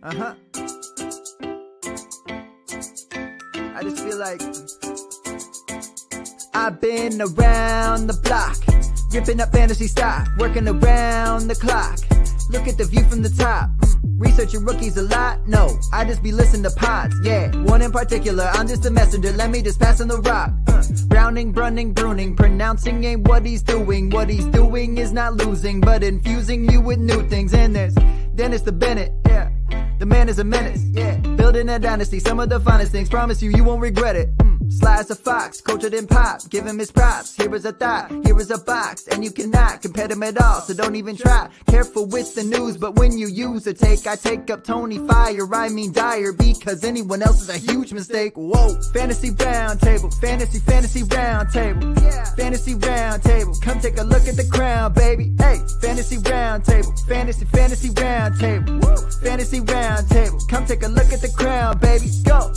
Uh-huh. I just feel like I've been around the block, ripping up fantasy stock, working around the clock. Look at the view from the top. Researching rookies a lot? No, I just be listening to pods. Yeah, one in particular, I'm just a messenger. Let me just pass on the rock. Browning, brunning, pruning, pronouncing ain't what he's doing. What he's doing is not losing, but infusing you with new things. And there's Dennis the Bennett, yeah. The man is a menace, yeah. Building a dynasty, some of the finest things. Promise you, you won't regret it. Sly as a fox, cultured in pop. Give him his props. Here is a thought, here is a box. And you cannot compare them at all, so don't even try. Careful with the news, but when you use a take, I take up Tony Fire. I mean Dyer, because anyone else is a huge mistake. Whoa, fantasy round table, fantasy round table. Yeah. Fantasy round table, come take a look at the crown, baby. Hey, fantasy round table, fantasy round table. Woo. Fantasy round table, come take a look at the crown, baby. Go.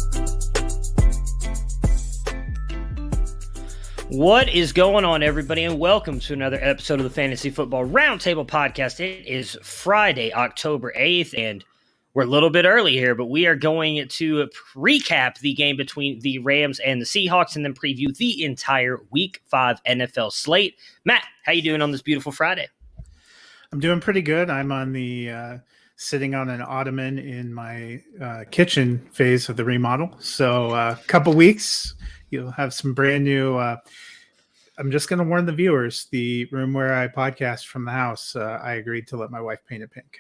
What is going on, everybody, and welcome to another episode of the Fantasy Football Roundtable Podcast. It is Friday, October 8th, and we're a little bit early here, but we are going to recap the game between the Rams and the Seahawks and then preview the entire Week 5 NFL slate. Matt, how you doing on this beautiful Friday? I'm doing pretty good. I'm on the sitting on an ottoman in my kitchen phase of the remodel. So a couple weeks, you'll have some brand new I'm just going to warn the viewers, the room where I podcast from the house, I agreed to let my wife paint it pink.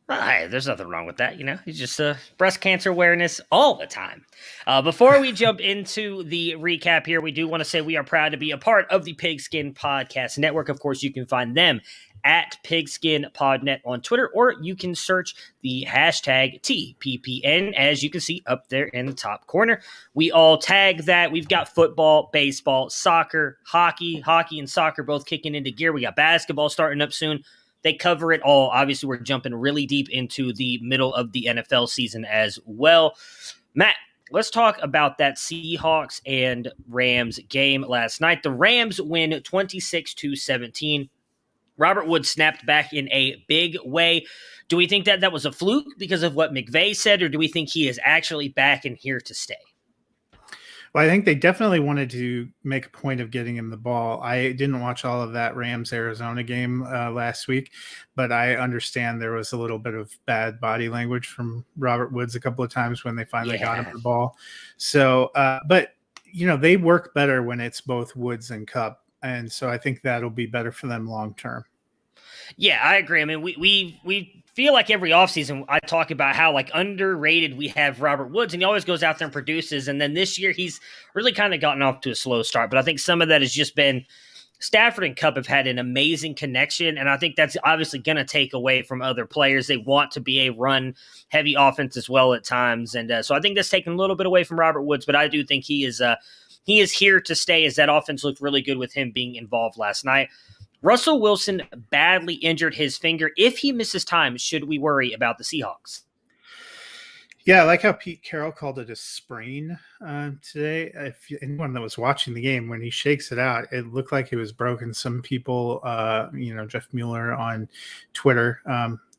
Hey, there's nothing wrong with that, you know. It's just breast cancer awareness all the time. Before we jump into the recap here, we do want to say we are proud to be a part of the Pigskin Podcast Network. Of course, you can find them at PigskinPodNet on Twitter, or you can search the hashtag TPPN, as you can see up there in the top corner. We all tag that. We've got football, baseball, soccer, hockey and soccer both kicking into gear. We got basketball starting up soon. They cover it all. Obviously, we're jumping really deep into the middle of the NFL season as well. Matt, let's talk about that Seahawks and Rams game last night. The Rams win 26-17. Robert Woods snapped back in a big way. Do we think that was a fluke because of what McVay said, or do we think he is actually back and here to stay? Well, I think they definitely wanted to make a point of getting him the ball. I didn't watch all of that Rams-Arizona game last week, but I understand there was a little bit of bad body language from Robert Woods a couple of times when they finally got him the ball. So, but, you know, they work better when it's both Woods and Kupp. And so I think that'll be better for them long term. Yeah, I agree. I mean, we feel like every offseason I talk about how like underrated we have Robert Woods, and he always goes out there and produces. And then this year he's really kind of gotten off to a slow start. But I think some of that has just been Stafford and Kupp have had an amazing connection, and I think that's obviously going to take away from other players. They want to be a run-heavy offense as well at times. And so I think that's taken a little bit away from Robert Woods, but I do think he is here to stay, as that offense looked really good with him being involved last night. Russell Wilson badly injured his finger. If he misses time, should we worry about the Seahawks? Yeah, I like how Pete Carroll called it a sprain today. If anyone that was watching the game, when he shakes it out, it looked like it was broken. Some people, Jeff Mueller on Twitter,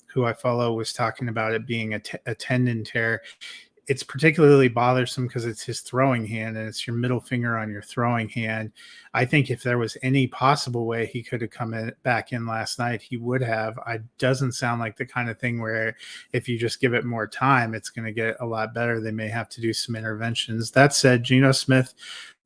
who I follow, was talking about it being a tendon tear. It's particularly bothersome because it's his throwing hand and it's your middle finger on your throwing hand. I think if there was any possible way he could have come back in last night, he would have. It doesn't sound like the kind of thing where if you just give it more time, it's going to get a lot better. They may have to do some interventions. That said, Geno Smith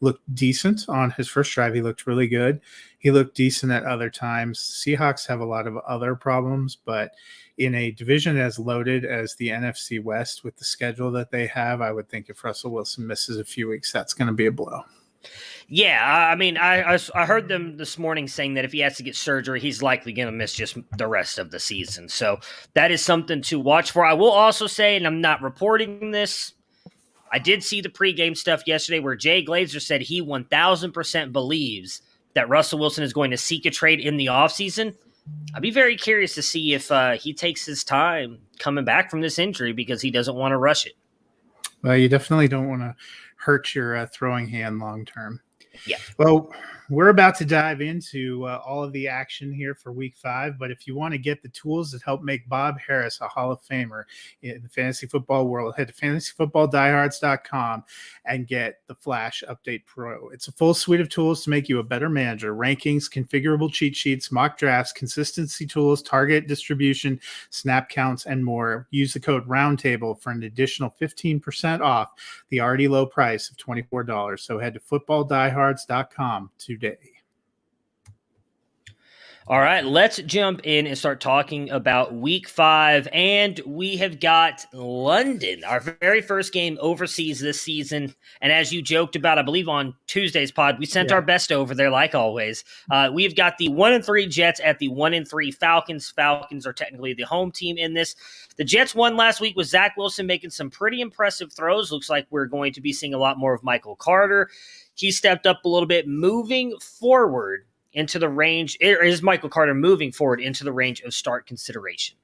looked decent on his first drive. He looked really good. He looked decent at other times. Seahawks have a lot of other problems, but in a division as loaded as the NFC West with the schedule that they have, I would think if Russell Wilson misses a few weeks, that's going to be a blow. Yeah, I mean, I heard them this morning saying that if he has to get surgery, he's likely going to miss just the rest of the season. So that is something to watch for. I will also say, and I'm not reporting this, I did see the pregame stuff yesterday where Jay Glazer said he 1,000% believes that Russell Wilson is going to seek a trade in the offseason. I'd be very curious to see if he takes his time coming back from this injury because he doesn't want to rush it. Well, you definitely don't want to hurt your throwing hand long term. Yeah. Well, we're about to dive into all of the action here for week 5. But if you want to get the tools that help make Bob Harris a Hall of Famer in the fantasy football world, head to fantasyfootballdiehards.com and get the Flash Update Pro. It's a full suite of tools to make you a better manager. Rankings, configurable cheat sheets, mock drafts, consistency tools, target distribution, snap counts, and more. Use the code ROUNDTABLE for an additional 15% off the already low price of $24. So head to footballdiehards.com today. All right, let's jump in and start talking about week 5. And we have got London, our very first game overseas this season. And as you joked about, I believe on Tuesday's pod, we sent our best over there like always. We've got the 1-3 Jets at the 1-3 Falcons. Falcons are technically the home team in this. The Jets won last week with Zach Wilson making some pretty impressive throws. Looks like we're going to be seeing a lot more of Michael Carter. He stepped up a little bit moving forward into the range. Is Michael Carter moving forward into the range of start consideration?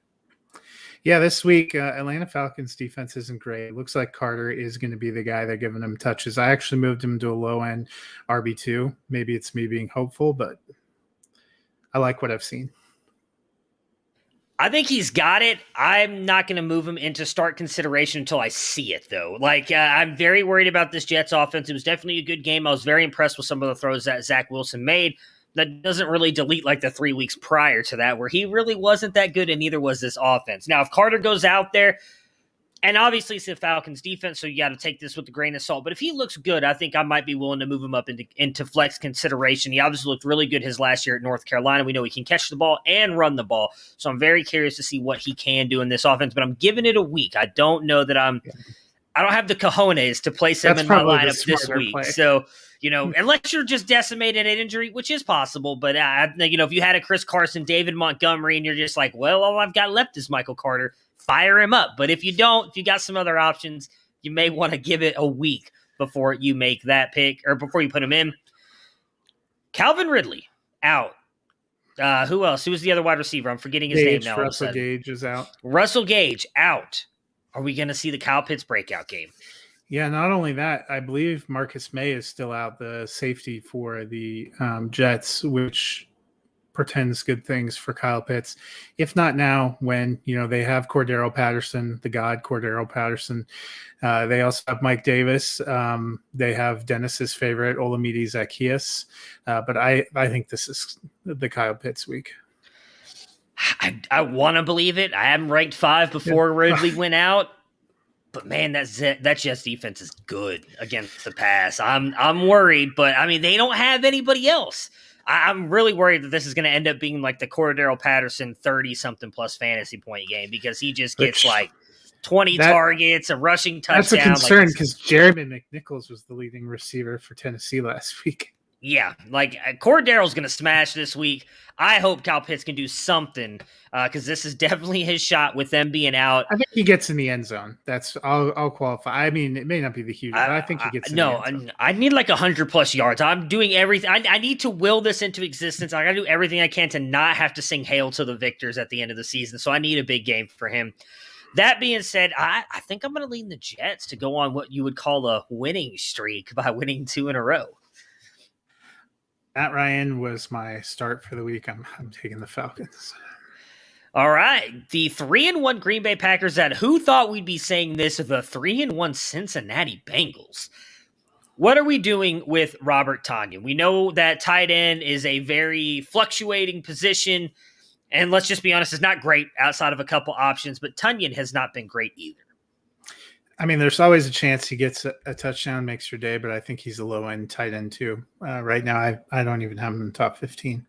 Yeah, this week, Atlanta Falcons defense isn't great. It looks like Carter is going to be the guy they're giving him touches. I actually moved him to a low-end RB2. Maybe it's me being hopeful, but I like what I've seen. I think he's got it. I'm not going to move him into start consideration until I see it, though. I'm very worried about this Jets offense. It was definitely a good game. I was very impressed with some of the throws that Zach Wilson made. That doesn't really delete like the 3 weeks prior to that, where he really wasn't that good, and neither was this offense. Now, if Carter goes out there, and obviously it's the Falcons defense, so you got to take this with a grain of salt. But if he looks good, I think I might be willing to move him up into flex consideration. He obviously looked really good his last year at North Carolina. We know he can catch the ball and run the ball. So I'm very curious to see what he can do in this offense, but I'm giving it a week. I don't know that I don't have the cojones to place him in my lineup this week. Play. So, unless you're just decimated at injury, which is possible, but, if you had a Chris Carson, David Montgomery, and you're just like, well, all I've got left is Michael Carter, fire him up. But if you don't, if you got some other options, you may want to give it a week before you make that pick or before you put him in. Calvin Ridley, out. Who else? Who was the other wide receiver? I'm forgetting his name now. Russell Gage is out. Russell Gage, out. Are we going to see the Kyle Pitts breakout game? Yeah, not only that, I believe Marcus May is still out, the safety for the Jets, which portends good things for Kyle Pitts. If not now, when they have Cordero Patterson, the god Cordero Patterson. They also have Mike Davis. They have Dennis's favorite, Olamide Zaccheaus. But I think this is the Kyle Pitts week. I want to believe it. I am ranked 5 before Ridley went out. But man, that Jets defense is good against the pass. I'm worried, but I mean they don't have anybody else. I'm really worried that this is going to end up being like the Cordero Patterson 30-something plus fantasy point game because he just gets 20 targets, a rushing touchdown. That's a concern because Jeremy McNichols was the leading receiver for Tennessee last week. Yeah, Cordero's going to smash this week. I hope Kyle Pitts can do something because this is definitely his shot with them being out. I think he gets in the end zone. I'll qualify. I mean, it may not be the huge, but I think he gets in the end zone. I need 100+ yards. I'm doing everything. I need to will this into existence. I got to do everything I can to not have to sing Hail to the Victors at the end of the season. So I need a big game for him. That being said, I think I'm going to lean the Jets to go on what you would call a winning streak by winning 2 in a row. Matt Ryan was my start for the week. I'm taking the Falcons. All right. The 3-1 Green Bay Packers at who thought we'd be saying this, the 3-1 Cincinnati Bengals. What are we doing with Robert Tonyan? We know that tight end is a very fluctuating position, and let's just be honest, it's not great outside of a couple options, but Tonyan has not been great either. I mean, there's always a chance he gets a touchdown, makes your day, but I think he's a low-end tight end too. Right now, I don't even have him in the top 15.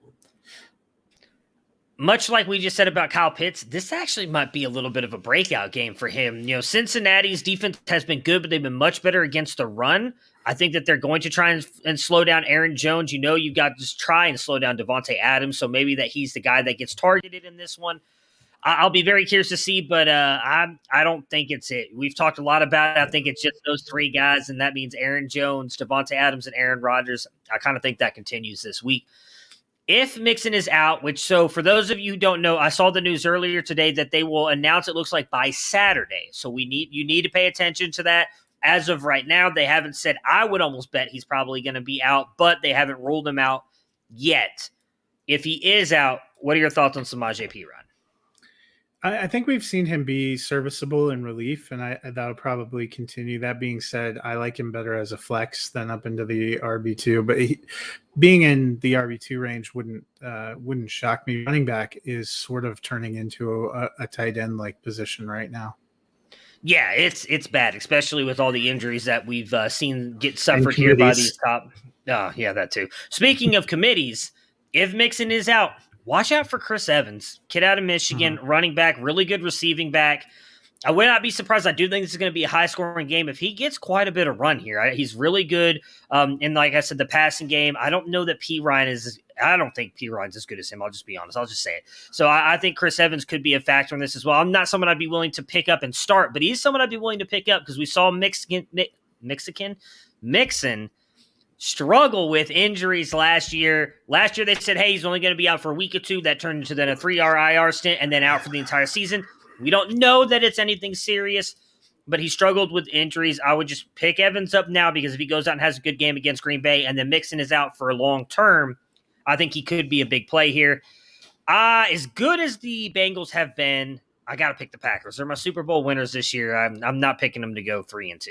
Much like we just said about Kyle Pitts, this actually might be a little bit of a breakout game for him. Cincinnati's defense has been good, but they've been much better against the run. I think that they're going to try and slow down Aaron Jones. You've got to just try and slow down Devontae Adams, so maybe that he's the guy that gets targeted in this one. I'll be very curious to see, but I don't think it's it. We've talked a lot about it. I think it's just those 3 guys, and that means Aaron Jones, Devontae Adams, and Aaron Rodgers. I kind of think that continues this week. If Mixon is out, so for those of you who don't know, I saw the news earlier today that they will announce it looks like by Saturday. So you need to pay attention to that. As of right now, they haven't said. I would almost bet he's probably going to be out, but they haven't ruled him out yet. If he is out, what are your thoughts on Samaje Perine? I think we've seen him be serviceable in relief, and that'll probably continue. That being said, I like him better as a flex than up into the RB2. But being in the RB2 range wouldn't shock me. Running back is sort of turning into a tight end like position right now. Yeah, it's bad, especially with all the injuries that we've seen get suffered here by these top. Oh, yeah, that too. Speaking of committees, if Mixon is out, watch out for Chris Evans, kid out of Michigan, running back, really good receiving back. I would not be surprised. I do think this is going to be a high-scoring game if he gets quite a bit of run here. He's really good in, like I said, the passing game. I don't know that I don't think P. Ryan's as good as him. I'll just be honest. I'll just say it. So I think Chris Evans could be a factor in this as well. I'm not someone I'd be willing to pick up and start, but he's someone I'd be willing to pick up because we saw Mixon struggle with injuries last year. Last year they said, hey, he's only going to be out for a week or two. That turned into then a 3-hour IR stint and then out for the entire season. We don't know that it's anything serious, but he struggled with injuries. I would just pick Evans up now because if he goes out and has a good game against Green Bay and then Mixon is out for a long term, I think he could be a big play here. As good as the Bengals have been, I got to pick the Packers. They're my Super Bowl winners this year. I'm not picking them to go 3-2.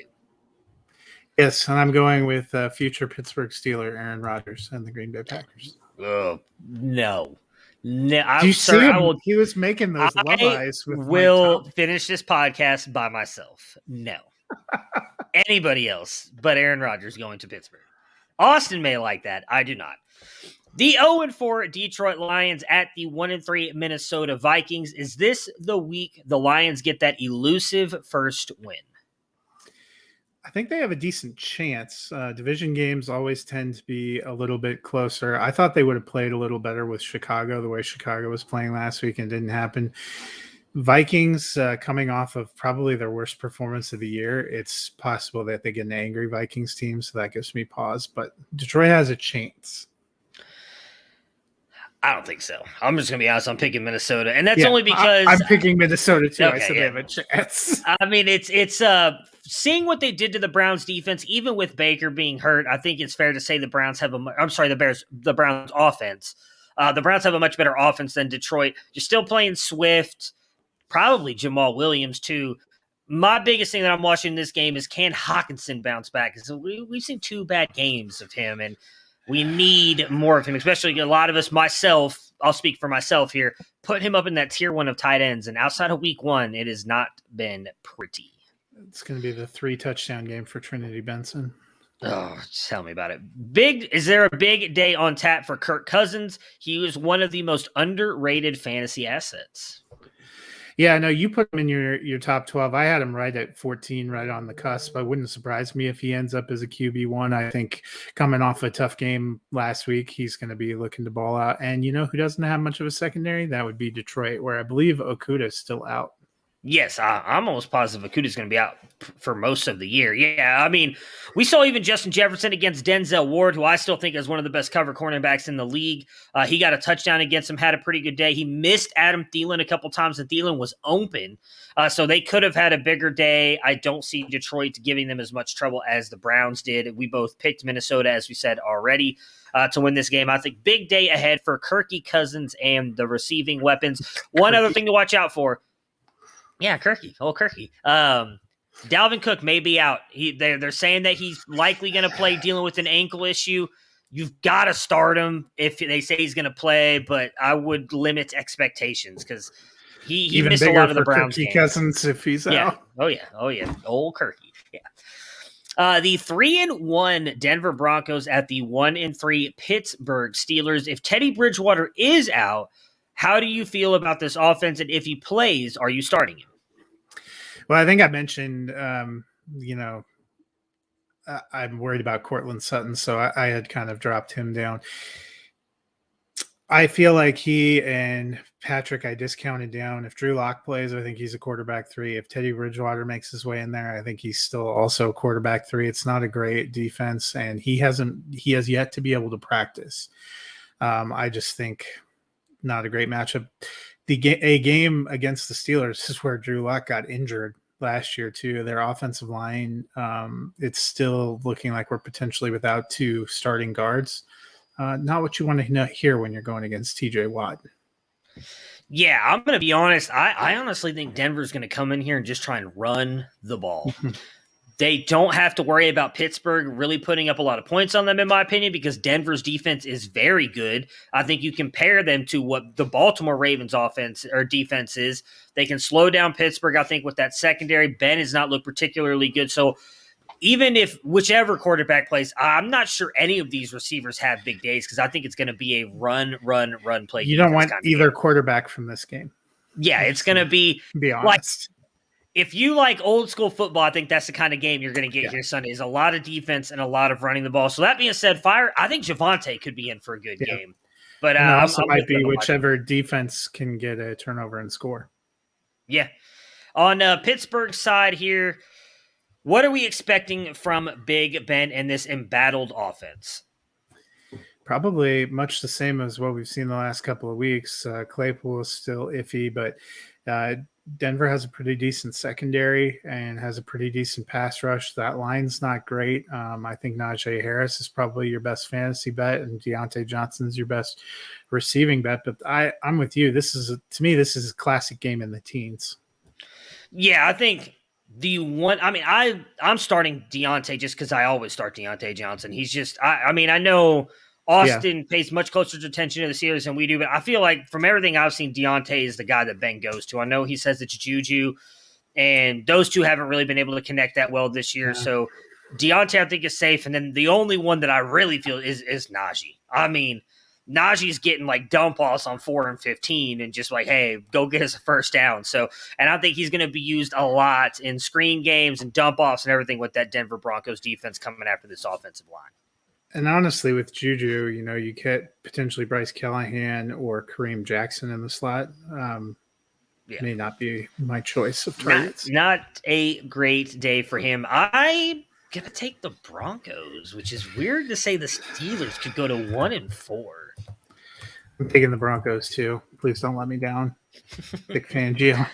Yes, and I'm going with future Pittsburgh Steeler Aaron Rodgers and the Green Bay Packers. Oh, no. Do you see him? He was making those love eyes with will finish this podcast by myself. No. Anybody else but Aaron Rodgers going to Pittsburgh. Austin may like that. I do not. The 0-4 Detroit Lions at the 1-3 Minnesota Vikings. Is this the week the Lions get that elusive first win? I think they have a decent chance. Division games always tend to be a little bit closer. I thought they would have played a little better with Chicago, the way Chicago was playing last week, and didn't happen. Vikings coming off of probably their worst performance of the year. It's possible that they get an angry Vikings team, so that gives me pause. But Detroit has a chance. I don't think so. I'm just going to be honest. I'm picking Minnesota, and that's only because I'm picking Minnesota too. Okay, I said they have a chance. I mean, it's seeing what they did to the Browns defense, even with Baker being hurt. I think it's fair to say the Browns have the Browns offense. The Browns have a much better offense than Detroit. You're still playing Swift, probably Jamal Williams too. My biggest thing that I'm watching in this game is can Hawkinson bounce back? Because we've seen 2 bad games of him, and we need more of him, especially a lot of us, myself, I'll speak for myself here, put him up in that tier 1 of tight ends. And outside of week 1, it has not been pretty. It's going to be the 3-touchdown game for Trinity Benson. Oh, tell me about it. Is there a big day on tap for Kirk Cousins? He was one of the most underrated fantasy assets. Yeah, no, you put him in your top 12. I had him right at 14, right on the cusp. It wouldn't surprise me if he ends up as a QB1. I think coming off a tough game last week, he's going to be looking to ball out. And you know who doesn't have much of a secondary? That would be Detroit, where I believe Okuda is still out. Yes, I'm almost positive Okuda's going to be out for most of the year. Yeah, I mean, we saw even Justin Jefferson against Denzel Ward, who I still think is one of the best cover cornerbacks in the league. He got a touchdown against him, had a pretty good day. He missed Adam Thielen a couple times, and Thielen was open. So they could have had a bigger day. I don't see Detroit giving them as much trouble as the Browns did. We both picked Minnesota, as we said already, to win this game. I think big day ahead for Kirky Cousins and the receiving weapons. One other thing to watch out for. Yeah, Kirky. Dalvin Cook may be out. They're saying that he's likely going to play, dealing with an ankle issue. You've got to start him if they say he's going to play, but I would limit expectations because he missed a lot of the Browns games. Cousins if he's out. Oh yeah. Old Kirky. Yeah. The 3-1 Denver Broncos at the 1-3 Pittsburgh Steelers. If Teddy Bridgewater is out, how do you feel about this offense? And if he plays, are you starting him? Well, I think I mentioned, I'm worried about Cortland Sutton, so I had kind of dropped him down. I feel like he and Patrick, I discounted down. If Drew Lock plays, I think he's a quarterback 3. If Teddy Bridgewater makes his way in there, I think he's still also quarterback 3. It's not a great defense, and he has yet to be able to practice. I just think not a great matchup. A game against the Steelers is where Drew Lock got injured last year too. Their offensive line, it's still looking like we're potentially without 2 starting guards. Not what you want to hear when you're going against TJ Watt. Yeah, I'm going to be honest. I honestly think Denver's going to come in here and just try and run the ball. They don't have to worry about Pittsburgh really putting up a lot of points on them, in my opinion, because Denver's defense is very good. I think you compare them to what the Baltimore Ravens offense or defense is. They can slow down Pittsburgh, I think, with that secondary. Ben has not looked particularly good. So even if whichever quarterback plays, I'm not sure any of these receivers have big days because I think it's going to be a run play. You don't want either quarterback from this game. Yeah, it's going to be honest. If you like old school football, I think that's the kind of game you're going to get here Sunday. Is a lot of defense and a lot of running the ball. So that being said, I think Javonte could be in for a good game. But it also might be whichever defense can get a turnover and score. Yeah. On Pittsburgh's side here, what are we expecting from Big Ben and this embattled offense? Probably much the same as what we've seen the last couple of weeks. Claypool is still iffy, but Denver has a pretty decent secondary and has a pretty decent pass rush. That line's not great. I think Najee Harris is probably your best fantasy bet, and Deontay Johnson's your best receiving bet. But I'm with you. This is a classic game in the teens. Yeah, I think I'm starting Deontay just because I always start Deontay Johnson. He's just I know Austin pays much closer attention to the Steelers than we do, but I feel like from everything I've seen, Deontay is the guy that Ben goes to. I know he says it's Juju, and those two haven't really been able to connect that well this year. Yeah. So Deontay, I think, is safe. And then the only one that I really feel is Najee. I mean, Najee's getting like dump offs on 4 and 15 and just like, hey, go get us a first down. So, and I think he's going to be used a lot in screen games and dump offs and everything with that Denver Broncos defense coming after this offensive line. And honestly, with Juju, you get potentially Bryce Callahan or Kareem Jackson in the slot. May not be my choice of targets. Not a great day for him. I'm going to take the Broncos, which is weird to say the Steelers could go to 1-4. I'm taking the Broncos too. Please don't let me down. Big fan, Gio.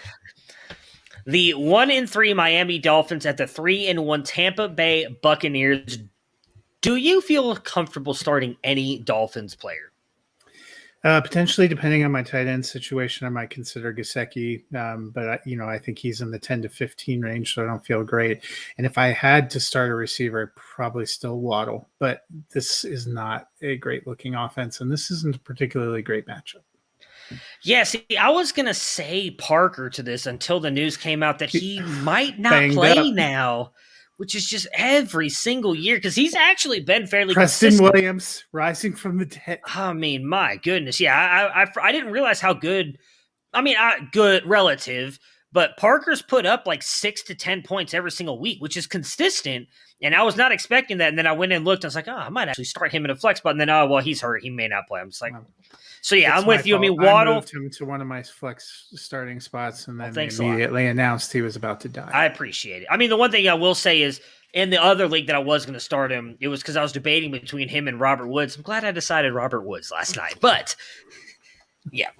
The 1-3 Miami Dolphins at the 3-1 Tampa Bay Buccaneers. Do you feel comfortable starting any Dolphins player? Potentially, depending on my tight end situation, I might consider Gesicki. But I think he's in the 10 to 15 range, so I don't feel great. And if I had to start a receiver, I'd probably still Waddle. But this is not a great looking offense, and this isn't a particularly great matchup. Yeah, see, I was going to say Parker to this until the news came out that he might not play now. Which is just every single year because he's actually been fairly Preston consistent. Williams rising from the dead. I mean, my goodness. Yeah, I didn't realize how good – I mean, good relative, but Parker's put up like 6 to 10 points every single week, which is consistent, and I was not expecting that. And then I went and looked, and I was like, I might actually start him in a flex, but then, he's hurt. He may not play. I'm just like – So, yeah, I'm with you. Fault. I mean, Waddle – I moved him to one of my flex starting spots, and then immediately announced he was about to die. I appreciate it. I mean, the one thing I will say is in the other league that I was going to start him, it was because I was debating between him and Robert Woods. I'm glad I decided Robert Woods last night. But, yeah.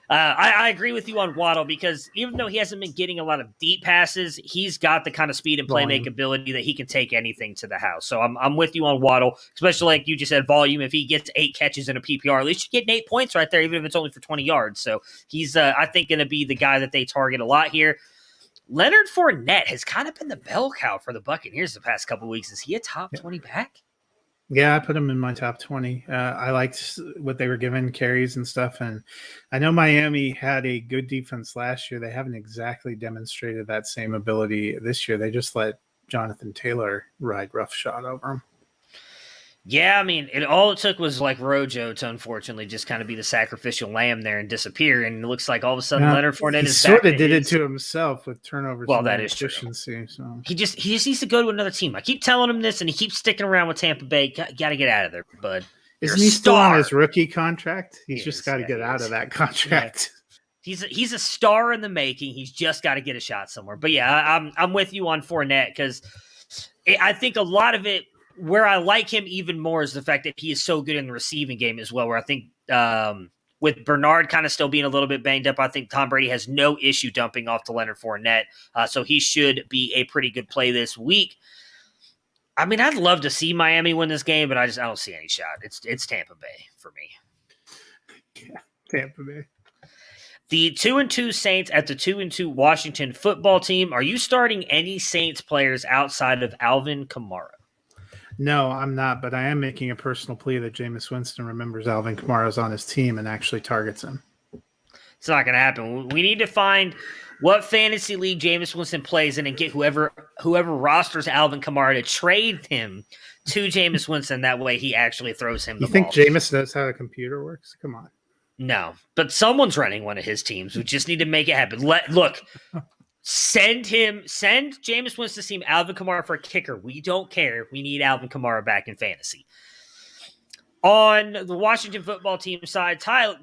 I agree with you on Waddle because even though he hasn't been getting a lot of deep passes, he's got the kind of speed and playmaking ability that he can take anything to the house. So I'm with you on Waddle, especially like you just said, volume. If he gets 8 catches in a PPR, at least you're getting 8 points right there, even if it's only for 20 yards. So he's, I think, going to be the guy that they target a lot here. Leonard Fournette has kind of been the bell cow for the Buccaneers the past couple of weeks. Is he a top 20 back? Yeah, I put him in my top 20. I liked what they were given, carries and stuff. And I know Miami had a good defense last year. They haven't exactly demonstrated that same ability this year. They just let Jonathan Taylor ride roughshod over him. Yeah, I mean, all it took was like Rojo to unfortunately just kind of be the sacrificial lamb there and disappear. And it looks like all of a sudden Leonard Fournette is sort of did it to himself with turnovers. Well, that is efficiency. So he just needs to go to another team. I keep telling him this, and he keeps sticking around with Tampa Bay. Got to get out of there, bud. Isn't he still on his rookie contract? He's just got to get out of that contract. Yeah. He's a star in the making. He's just got to get a shot somewhere. But yeah, I'm with you on Fournette because I think a lot of it. Where I like him even more is the fact that he is so good in the receiving game as well, where I think with Bernard kind of still being a little bit banged up, I think Tom Brady has no issue dumping off to Leonard Fournette. So he should be a pretty good play this week. I mean, I'd love to see Miami win this game, but I don't see any shot. It's Tampa Bay for me. Yeah, Tampa Bay. The 2-2 Saints at the 2-2 Washington football team. Are you starting any Saints players outside of Alvin Kamara? No, I'm not, but I am making a personal plea that Jameis Winston remembers Alvin Kamara's on his team and actually targets him. It's not going to happen. We need to find what fantasy league Jameis Winston plays in and get whoever rosters Alvin Kamara to trade him to Jameis Winston. That way he actually throws him the ball. You think Jameis knows how the computer works? Come on. No, but someone's running one of his teams. We just need to make it happen. Send Jameis Winston's team Alvin Kamara for a kicker. We don't care. We need Alvin Kamara back in fantasy. On the Washington football team side,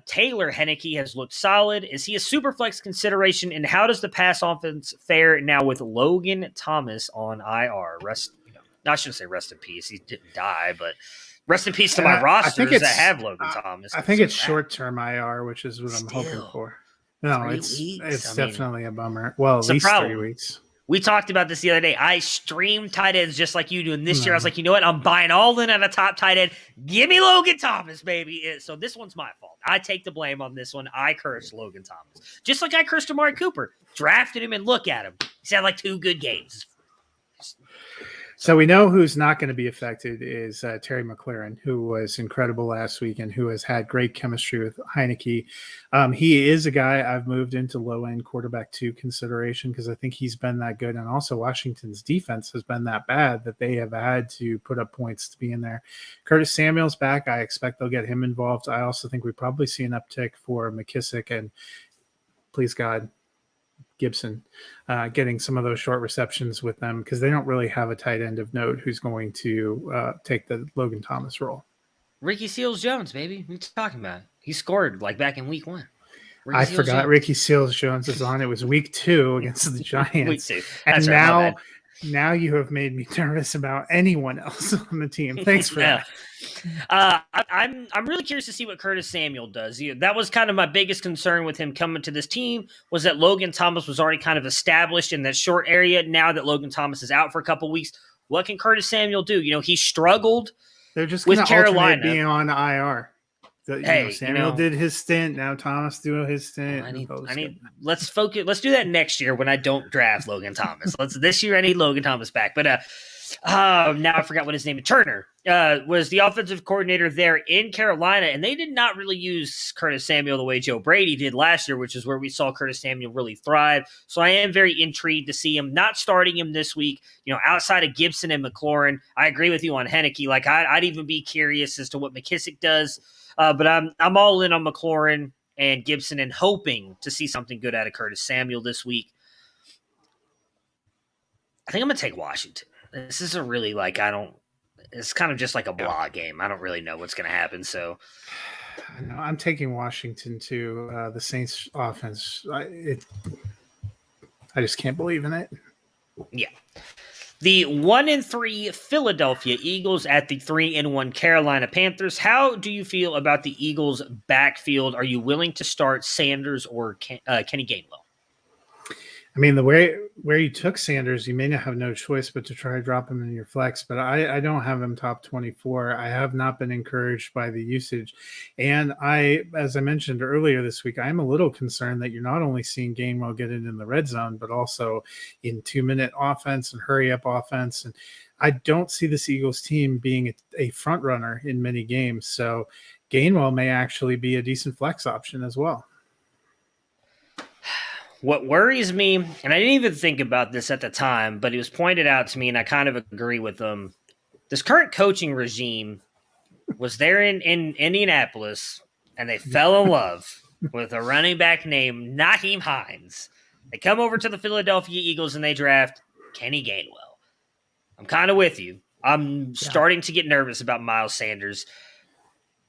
Taylor Heineke has looked solid. Is he a super flex consideration, and how does the pass offense fare now with Logan Thomas on IR? I shouldn't say rest in peace. He didn't die, but rest in peace to my rosters that have Logan Thomas. I think it's short-term IR, which is what I'm hoping for. No, it's definitely a bummer. Well, at least 3 weeks. We talked about this the other day. I stream tight ends just like you do. And this year I was like, you know what? I'm buying all in at a top tight end. Give me Logan Thomas, baby. So this one's my fault. I take the blame on this one. I cursed Logan Thomas. Just like I cursed Amari Cooper. Drafted him and look at him. He's had like 2 good games. So we know who's not going to be affected is Terry McLaurin, who was incredible last week and who has had great chemistry with Heineke. He is a guy I've moved into low-end quarterback 2 consideration because I think he's been that good. And also Washington's defense has been that bad that they have had to put up points to be in there. Curtis Samuel's back. I expect they'll get him involved. I also think we probably see an uptick for McKissick and, please God, Gibson getting some of those short receptions with them because they don't really have a tight end of note who's going to take the Logan Thomas role. Ricky Seals-Jones, baby. What are you talking about? He scored like back in week 1. I forgot Ricky Seals-Jones is on. It was week 2 against the Giants. Week 2. And now you have made me nervous about anyone else on the team. Thanks for that. I'm really curious to see what Curtis Samuel does. That was kind of my biggest concern with him coming to this team was that Logan Thomas was already kind of established in that short area. Now that Logan Thomas is out for a couple weeks, what can Curtis Samuel do? He struggled. They're just with Carolina being on IR. Samuel did his stint. Now Thomas doing his stint. Let's focus. Let's do that next year when I don't draft Logan Thomas. This year I need Logan Thomas back. But now I forgot what his name is. Turner was the offensive coordinator there in Carolina, and they did not really use Curtis Samuel the way Joe Brady did last year, which is where we saw Curtis Samuel really thrive. So I am very intrigued to see him. Not starting him this week, outside of Gibson and McLaurin. I agree with you on Heineke. Like I'd even be curious as to what McKissick does. But I'm all in on McLaurin and Gibson and hoping to see something good out of Curtis Samuel this week. I think I'm going to take Washington. This is a really it's kind of just like a blah game. I don't really know what's going to happen. So I'm taking Washington too. The Saints offense, I just can't believe in it. Yeah. The 1-3 Philadelphia Eagles at the 3-1 Carolina Panthers. How do you feel about the Eagles' backfield? Are you willing to start Sanders or Kenny Gainwell? I mean, the way where you took Sanders, you may not have no choice but to try to drop him in your flex, but I don't have him top 24. I have not been encouraged by the usage. And as I mentioned earlier this week, I'm a little concerned that you're not only seeing Gainwell get it in the red zone, but also in 2-minute offense and hurry-up offense. And I don't see this Eagles team being a front runner in many games. So Gainwell may actually be a decent flex option as well. What worries me, and I didn't even think about this at the time, but it was pointed out to me, and I kind of agree with them. This current coaching regime was there in Indianapolis, and they fell in love with a running back named Nyheim Hines. They come over to the Philadelphia Eagles, and they draft Kenny Gainwell. I'm kind of with you. I'm starting to get nervous about Miles Sanders.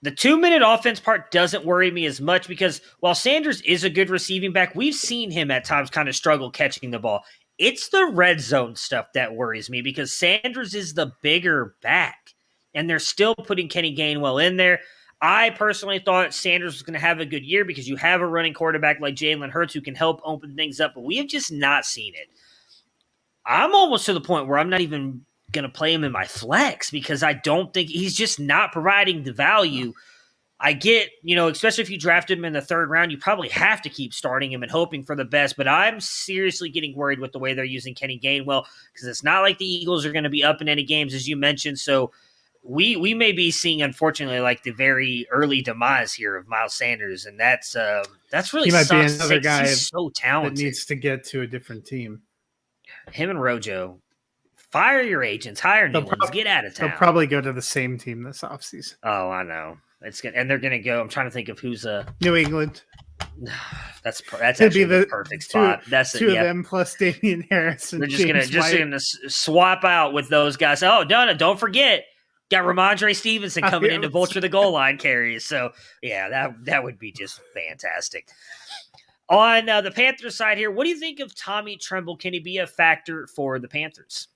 The 2-minute offense part doesn't worry me as much because while Sanders is a good receiving back, we've seen him at times kind of struggle catching the ball. It's the red zone stuff that worries me because Sanders is the bigger back, and they're still putting Kenny Gainwell in there. I personally thought Sanders was going to have a good year because you have a running quarterback like Jalen Hurts who can help open things up, but we have just not seen it. I'm almost to the point where I'm not even going to play him in my flex because I don't think he's just not providing the value. I get, especially if you drafted him in the third round, you probably have to keep starting him and hoping for the best, but I'm seriously getting worried with the way they're using Kenny Gainwell because it's not like the Eagles are going to be up in any games, as you mentioned, so we may be seeing, unfortunately, like the very early demise here of Miles Sanders, and that's really he might sucks. be another guy He's so talented. that needs to get to a different team. Him and Rojo, fire your agents, hire new ones, get out of town. They'll probably go to the same team this offseason. Oh, I know. It's good, and they're going to go. I'm trying to think of who's New England. That's actually the perfect spot. That's two of them plus Damian Harris. And they're just gonna swap out with those guys. Oh, don't forget. Got Ramondre Stevenson coming in to vulture the goal line carries. So, yeah, that would be just fantastic. On the Panthers side here, what do you think of Tommy Tremble? Can he be a factor for the Panthers?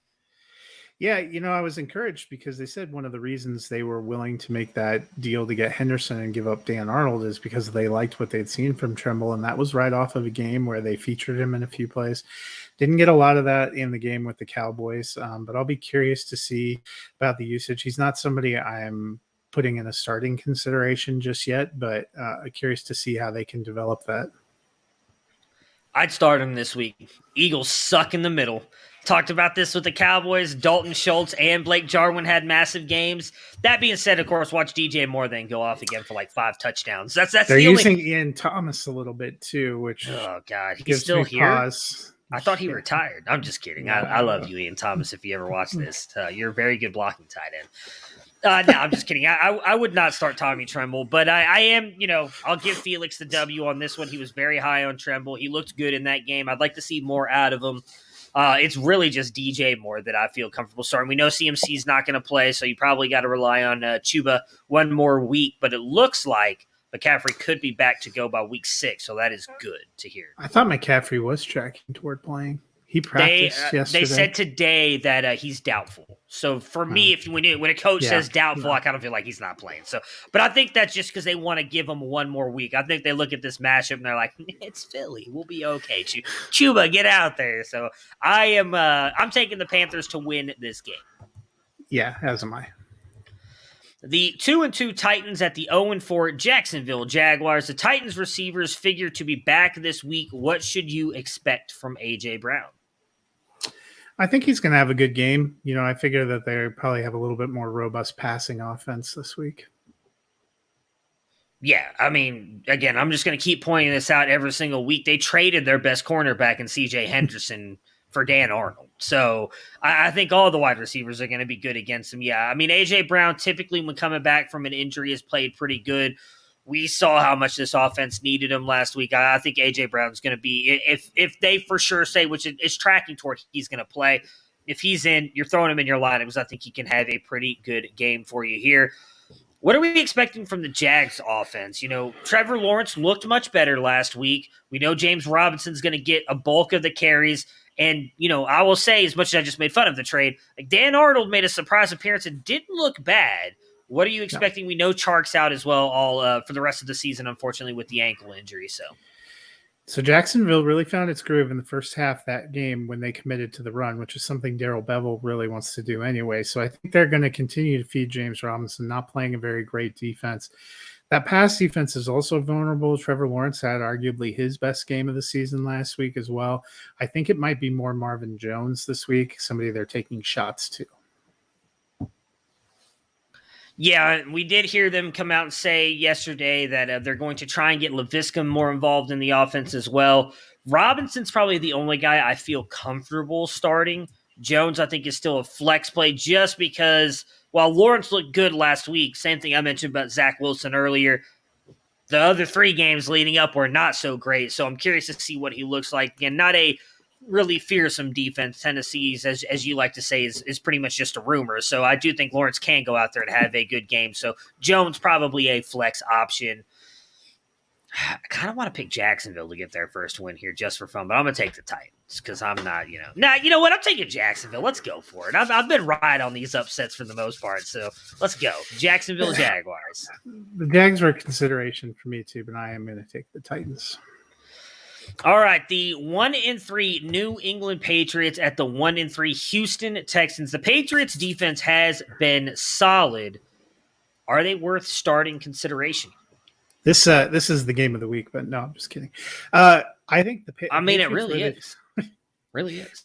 Yeah, I was encouraged because they said one of the reasons they were willing to make that deal to get Henderson and give up Dan Arnold is because they liked what they'd seen from Tremble, and that was right off of a game where they featured him in a few plays. Didn't get a lot of that in the game with the Cowboys, but I'll be curious to see about the usage. He's not somebody I'm putting in a starting consideration just yet, but curious to see how they can develop that. I'd start him this week. Eagles suck in the middle. Talked about this with the Cowboys. Dalton Schultz and Blake Jarwin had massive games. That being said, of course, watch DJ Moore then go off again for like 5 touchdowns. They're using Ian Thomas a little bit too, which he's still here. Pause. I thought he retired. I'm just kidding. I love you, Ian Thomas. If you ever watch this, you're a very good blocking tight end. No, I'm just kidding. I would not start Tommy Tremble, but I am, I'll give Felix the W on this one. He was very high on Tremble. He looked good in that game. I'd like to see more out of him. It's really just DJ Moore that I feel comfortable starting. We know CMC's not going to play, so you probably got to rely on Chuba one more week, but it looks like McCaffrey could be back to go by week 6, so that is good to hear. I thought McCaffrey was tracking toward playing. He practiced yesterday. They said today that he's doubtful. So for me, when a coach says doubtful, I kind of feel like he's not playing. So, but I think that's just because they want to give him one more week. I think they look at this matchup and they're like, "It's Philly, we'll be okay." Chuba, get out there. So I'm taking the Panthers to win this game. Yeah, as am I. The 2-2 Titans at the 0-4 Jacksonville Jaguars. The Titans receivers figure to be back this week. What should you expect from A.J. Brown? I think he's going to have a good game. I figure that they probably have a little bit more robust passing offense this week. Yeah, I mean, again, I'm just going to keep pointing this out every single week. They traded their best cornerback in C.J. Henderson for Dan Arnold. So I think all the wide receivers are going to be good against him. Yeah, I mean, A.J. Brown typically when coming back from an injury has played pretty good. We saw how much this offense needed him last week. I think A.J. Brown's going to be, if they for sure say, which it's tracking toward he's going to play, if he's in, you're throwing him in your lineup because I think he can have a pretty good game for you here. What are we expecting from the Jags offense? Trevor Lawrence looked much better last week. We know James Robinson's going to get a bulk of the carries. And, I will say, as much as I just made fun of the trade, like Dan Arnold made a surprise appearance and didn't look bad. What are you expecting? No. We know Chark's out as well all for the rest of the season, unfortunately, with the ankle injury. So Jacksonville really found its groove in the first half that game when they committed to the run, which is something Darrell Bevel really wants to do anyway. So I think they're going to continue to feed James Robinson, not playing a very great defense. That pass defense is also vulnerable. Trevor Lawrence had arguably his best game of the season last week as well. I think it might be more Marvin Jones this week, somebody they're taking shots to. Yeah, we did hear them come out and say yesterday that they're going to try and get Laviska more involved in the offense as well. Robinson's probably the only guy I feel comfortable starting. Jones, I think, is still a flex play just because while Lawrence looked good last week, same thing I mentioned about Zach Wilson earlier, the other 3 games leading up were not so great. So I'm curious to see what he looks like. Again, not a really fearsome defense. Tennessee's, as you like to say, is pretty much just a rumor. So I do think Lawrence can go out there and have a good game. So Jones probably a flex option. I kind of want to pick Jacksonville to get their first win here just for fun, but I'm going to take the Titans because I'm not, you know what? I'm taking Jacksonville. Let's go for it. I've been right on these upsets for the most part, so let's go. Jacksonville Jaguars. The Jags were a consideration for me too, but I am going to take the Titans. All right, the 1-3 New England Patriots at the 1-3 Houston Texans. The Patriots defense has been solid. Are they worth starting consideration? This is the game of the week, but no, I'm just kidding. I think it really is. Really is.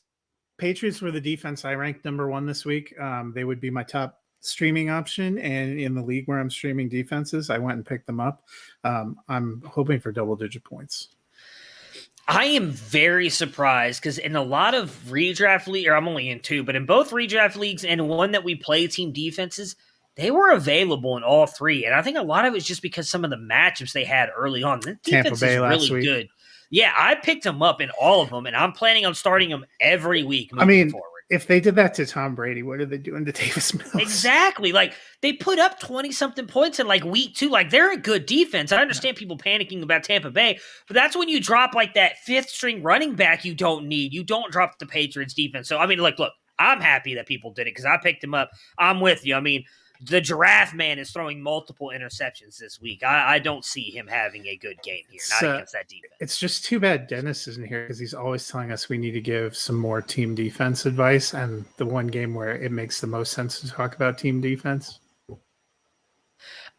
Patriots were the defense I ranked number 1 this week. They would be my top streaming option, and in the league where I'm streaming defenses, I went and picked them up. I'm hoping for double-digit points. I am very surprised because in a lot of redraft leagues, or I'm only in 2, but in both redraft leagues and one that we play team defenses, they were available in all 3. And I think a lot of it was just because some of the matchups they had early on. The defense is really good. Yeah, I picked them up in all of them, and I'm planning on starting them every week moving forward. If they did that to Tom Brady, what are they doing to Davis Mills? Exactly. Like, they put up 20-something points in, like, week 2. Like, they're a good defense. I understand people panicking about Tampa Bay, but that's when you drop, like, that 5th-string running back you don't need. You don't drop the Patriots defense. So, I mean, like, look, I'm happy that people did it because I picked them up. I'm with you. I mean, the Giraffe Man is throwing multiple interceptions this week. I don't see him having a good game here, not against that defense. It's just too bad Dennis isn't here because he's always telling us we need to give some more team defense advice. And the one game where it makes the most sense to talk about team defense.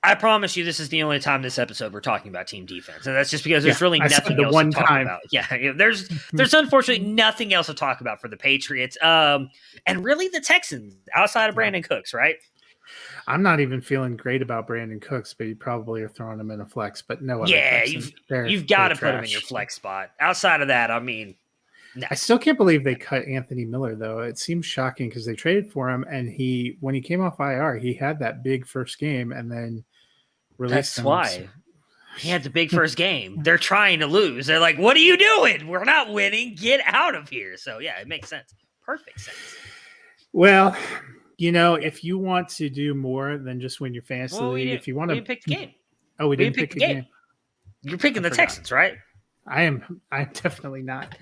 I promise you this is the only time this episode we're talking about team defense. And that's just because there's really nothing else to talk about. Yeah, there's unfortunately nothing else to talk about for the Patriots. And really the Texans outside of Brandon Cooks, right? I'm not even feeling great about Brandon Cooks, but you probably are throwing him in a flex. But no other Texans. You've got to put him in your flex spot. Outside of that, I mean, no. I still can't believe they cut Anthony Miller, though. It seems shocking because they traded for him, and when he came off IR, he had that big first game, and then released him. That's why he had the big first game. They're trying to lose. They're like, "What are you doing? We're not winning. Get out of here." So yeah, it makes sense. Perfect sense. Well. If you want to do more than just win your fantasy league, if you want to pick the game. Oh, we didn't pick the game. You're picking the Texans, right? I'm definitely not.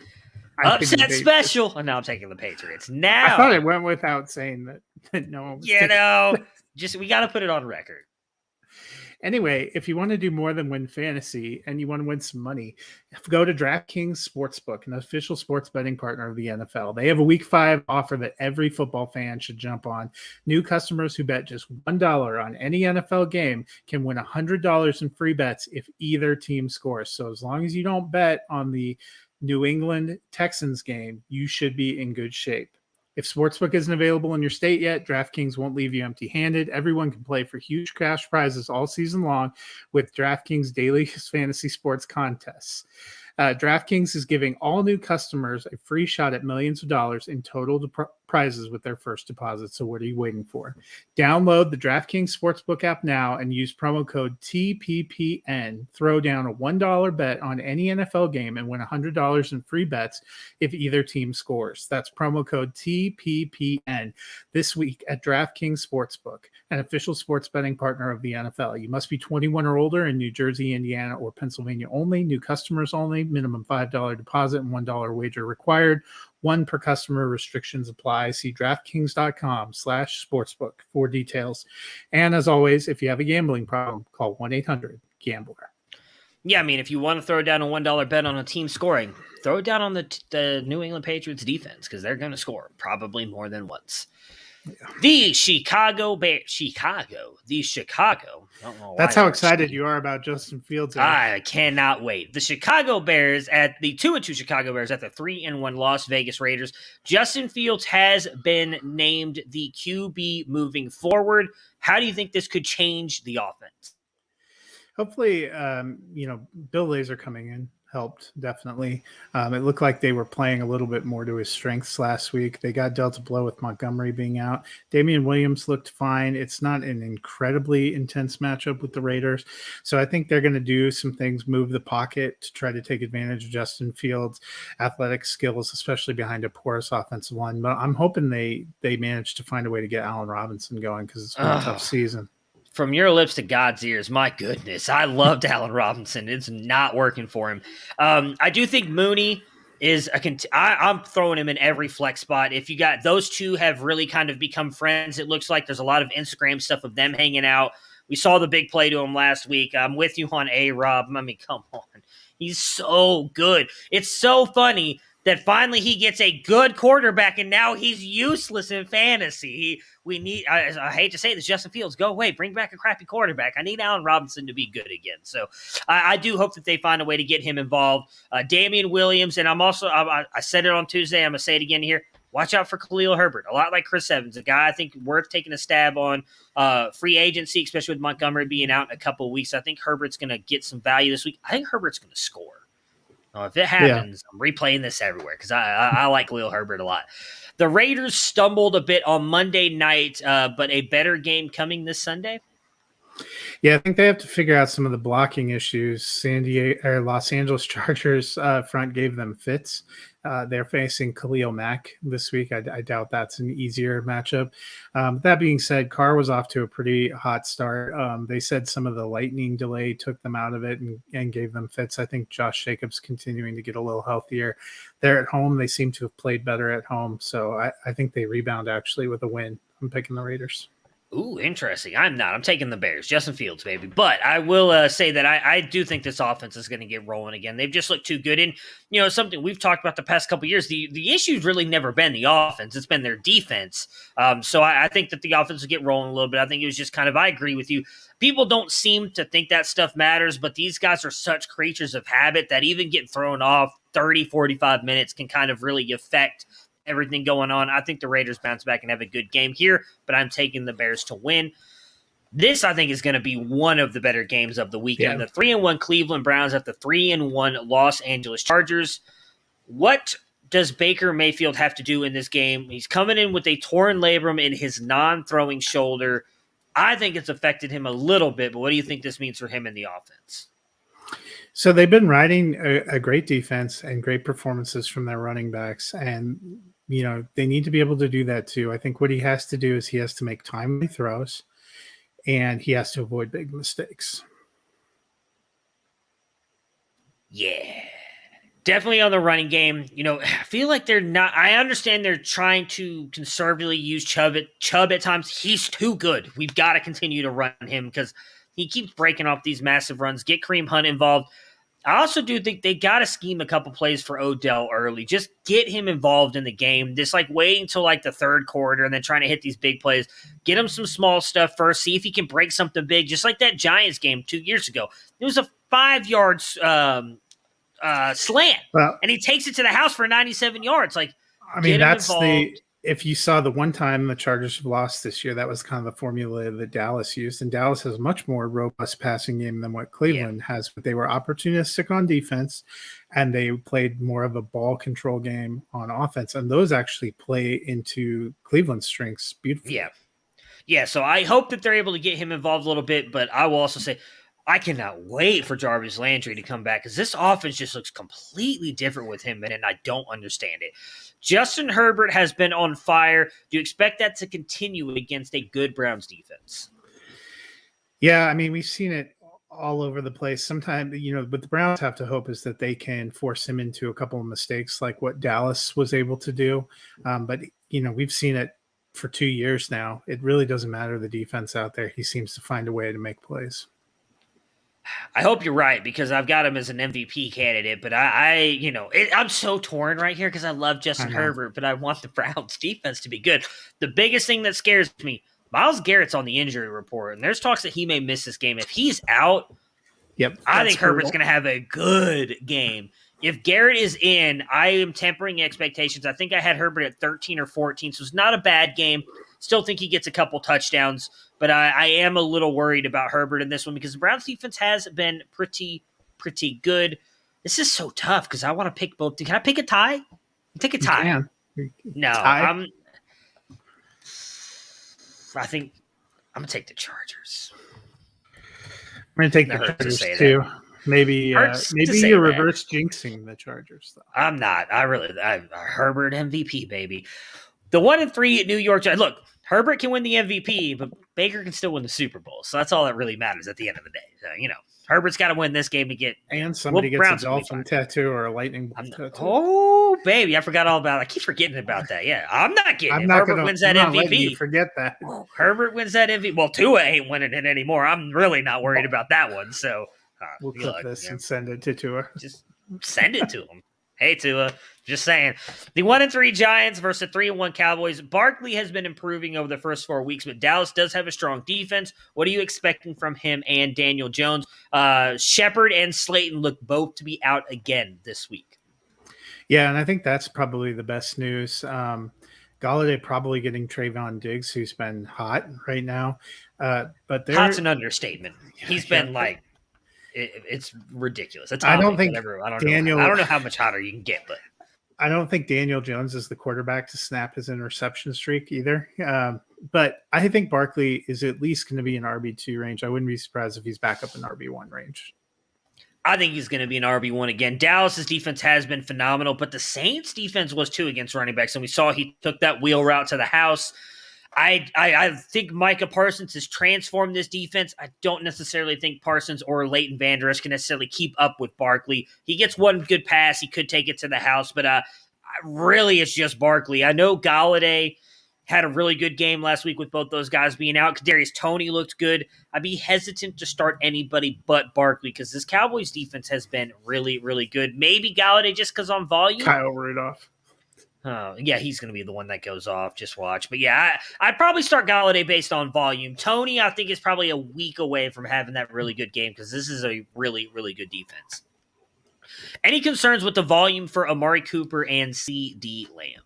Upset special. Oh, no, I'm taking the Patriots. Now I thought it went without saying that no one was we got to put it on record. Anyway, if you want to do more than win fantasy and you want to win some money, go to DraftKings Sportsbook, an official sports betting partner of the NFL. They have a Week 5 offer that every football fan should jump on. New customers who bet just $1 on any NFL game can win $100 in free bets if either team scores. So as long as you don't bet on the New England Texans game, you should be in good shape. If Sportsbook isn't available in your state yet, DraftKings won't leave you empty-handed. Everyone can play for huge cash prizes all season long with DraftKings daily fantasy sports contests. DraftKings is giving all new customers a free shot at millions of dollars in total prizes with their first deposit. So what are you waiting for? Download the DraftKings Sportsbook app now and use promo code TPPN. Throw down a $1 bet on any NFL game and win $100 in free bets if either team scores. That's promo code TPPN this week at DraftKings Sportsbook, an official sports betting partner of the NFL. You must be 21 or older in New Jersey, Indiana, or Pennsylvania only. New customers only. Minimum $5 deposit and $1 wager required. One per customer. Restrictions apply. See DraftKings.com/sportsbook for details. And as always, if you have a gambling problem, call 1-800-GAMBLER. Yeah, I mean, if you want to throw down a $1 bet on a team scoring, throw it down on the New England Patriots defense because they're going to score probably more than once. Yeah. The Chicago. That's how excited you are about Justin Fields. I cannot wait. The Chicago Bears at the 2-2 Chicago Bears at the 3-1 Las Vegas Raiders. Justin Fields has been named the QB moving forward. How do you think this could change the offense? Hopefully, Bill Lazor coming in helped, definitely. It looked like they were playing a little bit more to his strengths last week. They got dealt a blow with Montgomery being out. Damian Williams looked fine. It's not an incredibly intense matchup with the Raiders. So I think they're going to do some things, move the pocket to try to take advantage of Justin Fields' athletic skills, especially behind a porous offensive line. But I'm hoping they manage to find a way to get Allen Robinson going because it's been a tough season. from your lips to God's ears, my goodness, I loved Allen Robinson. It's not working for him. I do think Mooney is I'm throwing him in every flex spot. If you got those two have really kind of become friends, it looks like there's a lot of Instagram stuff of them hanging out. We saw the big play to him last week. I'm with you on A-Rob. I mean, come on. He's so good. It's so funny that finally he gets a good quarterback, and now he's useless in fantasy. I hate to say this, Justin Fields, go away. Bring back a crappy quarterback. I need Allen Robinson to be good again. So I do hope that they find a way to get him involved. Damian Williams, and I said it on Tuesday. I'm going to say it again here. Watch out for Khalil Herbert. A lot like Chris Evans, a guy I think worth taking a stab on. Free agency, especially with Montgomery being out in a couple of weeks. I think Herbert's going to get some value this week. I think Herbert's going to score. If it happens, I'm replaying this everywhere because I like Khalil Herbert a lot. The Raiders stumbled a bit on Monday night, but a better game coming this Sunday. Yeah, I think they have to figure out some of the blocking issues. Los Angeles Chargers front gave them fits. They're facing Khalil Mack this week. I doubt that's an easier matchup. That being said, Carr was off to a pretty hot start. They said some of the lightning delay took them out of it and gave them fits. I think Josh Jacobs continuing to get a little healthier. They're at home. They seem to have played better at home. So I think they rebound actually with a win. I'm picking the Raiders. Ooh, interesting. I'm not. I'm taking the Bears. Justin Fields, baby. But I will say that I do think this offense is going to get rolling again. They've just looked too good. And, something we've talked about the past couple of years, the issue's really never been the offense. It's been their defense. So I think that the offense will get rolling a little bit. I think it was just I agree with you. People don't seem to think that stuff matters, but these guys are such creatures of habit that even getting thrown off 30, 45 minutes can kind of really affect everything going on. I think the Raiders bounce back and have a good game here, but I'm taking the Bears to win. This, I think, is going to be one of the better games of the weekend. Yeah. The 3-1 Cleveland Browns at the 3-1 Los Angeles Chargers. What does Baker Mayfield have to do in this game? He's coming in with a torn labrum in his non-throwing shoulder. I think it's affected him a little bit, but what do you think this means for him in the offense? So they've been riding a great defense and great performances from their running backs, and they need to be able to do that too. I think what he has to do is he has to make timely throws, and he has to avoid big mistakes. Yeah, definitely on the running game. I feel like they're not. I understand they're trying to conservatively use Chubb at times. He's too good. We've got to continue to run him because he keeps breaking off these massive runs. Get Kareem Hunt involved. I also do think they got to scheme a couple plays for Odell early. Just get him involved in the game. Just waiting until the third quarter and then trying to hit these big plays. Get him some small stuff first. See if he can break something big. Just like that Giants game 2 years ago. It was a 5-yard slant, and he takes it to the house for 97 yards. If you saw the one time the Chargers have lost this year, that was kind of the formula that Dallas used. And Dallas has a much more robust passing game than what Cleveland has. But they were opportunistic on defense, and they played more of a ball control game on offense. And those actually play into Cleveland's strengths beautifully. Yeah, so I hope that they're able to get him involved a little bit. But I will also say I cannot wait for Jarvis Landry to come back because this offense just looks completely different with him, and I don't understand it. Justin Herbert has been on fire. Do you expect that to continue against a good Browns defense? Yeah, I mean, we've seen it all over the place. Sometimes, what the Browns have to hope is that they can force him into a couple of mistakes like what Dallas was able to do. But we've seen it for 2 years now. It really doesn't matter the defense out there. He seems to find a way to make plays. I hope you're right because I've got him as an MVP candidate, but I'm so torn right here because I love Justin Herbert, but I want the Browns defense to be good. The biggest thing that scares me, Myles Garrett's on the injury report, and there's talks that he may miss this game. If he's out, I think Herbert's going to have a good game. If Garrett is in, I am tempering expectations. I think I had Herbert at 13 or 14, so it's not a bad game. Still think he gets a couple touchdowns, but I am a little worried about Herbert in this one because the Browns defense has been pretty good. This is so tough because I want to pick both. Can I pick a tie? Take a tie. No, tie. I think I'm going to take the Chargers. I'm going to take the Chargers too. Maybe you're reverse jinxing the Chargers, though. I'm not. I'm Herbert MVP, baby. The 1-3 New York Giants. Look, Herbert can win the MVP, but Baker can still win the Super Bowl. So that's all that really matters at the end of the day. So, Herbert's got to win this game to get. And somebody gets a dolphin tattoo or a lightning bolt tattoo. Oh, baby. I forgot all about it. I keep forgetting about that. Yeah, I'm not getting it. Herbert wins that MVP. You forget that. Herbert wins that MVP. Well, Tua ain't winning it anymore. I'm really not worried about that one. So we'll clip this and send it to Tua. Just send it to him. Hey, Tua. Just saying. The 1-3 Giants versus the 3-1 Cowboys. Barkley has been improving over the first 4 weeks, but Dallas does have a strong defense. What are you expecting from him and Daniel Jones? Shepard and Slayton look both to be out again this week. Yeah, and I think that's probably the best news. Galladay probably getting Trayvon Diggs, who's been hot right now. But hot's an understatement. He's been like, it's ridiculous. I don't think Daniel. I don't know how much hotter you can get, but I don't think Daniel Jones is the quarterback to snap his interception streak either. But I think Barkley is at least going to be in RB2 range. I wouldn't be surprised if he's back up in RB1 range. I think he's going to be an RB1 again. Dallas's defense has been phenomenal, but the Saints defense was too against running backs, and we saw he took that wheel route to the house. I think Micah Parsons has transformed this defense. I don't necessarily think Parsons or Leighton Vander Esch can necessarily keep up with Barkley. He gets one good pass. He could take it to the house, but really it's just Barkley. I know Galladay had a really good game last week with both those guys being out. Kadarius Toney looked good. I'd be hesitant to start anybody but Barkley because this Cowboys defense has been really, really good. Maybe Galladay just because on volume. Kyle Rudolph. Oh, yeah, he's going to be the one that goes off. Just watch. But, yeah, I'd probably start Galladay based on volume. Toney, I think, is probably a week away from having that really good game because this is a really, really good defense. Any concerns with the volume for Amari Cooper and C.D. Lamb?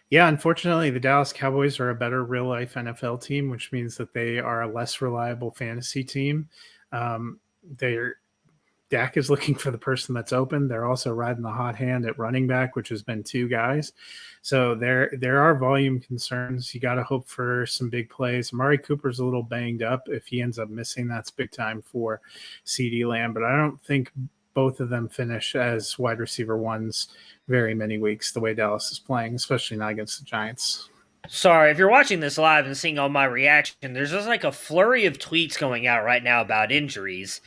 Yeah, unfortunately, the Dallas Cowboys are a better real-life NFL team, which means that they are a less reliable fantasy team. Dak is looking for the person that's open. They're also riding the hot hand at running back, which has been 2 guys. So there are volume concerns. You got to hope for some big plays. Amari Cooper's a little banged up. If he ends up missing, that's big time for CeeDee Lamb. But I don't think both of them finish as wide receiver ones very many weeks the way Dallas is playing, especially not against the Giants. Sorry, if you're watching this live and seeing all my reaction, there's just like a flurry of tweets going out right now about injuries.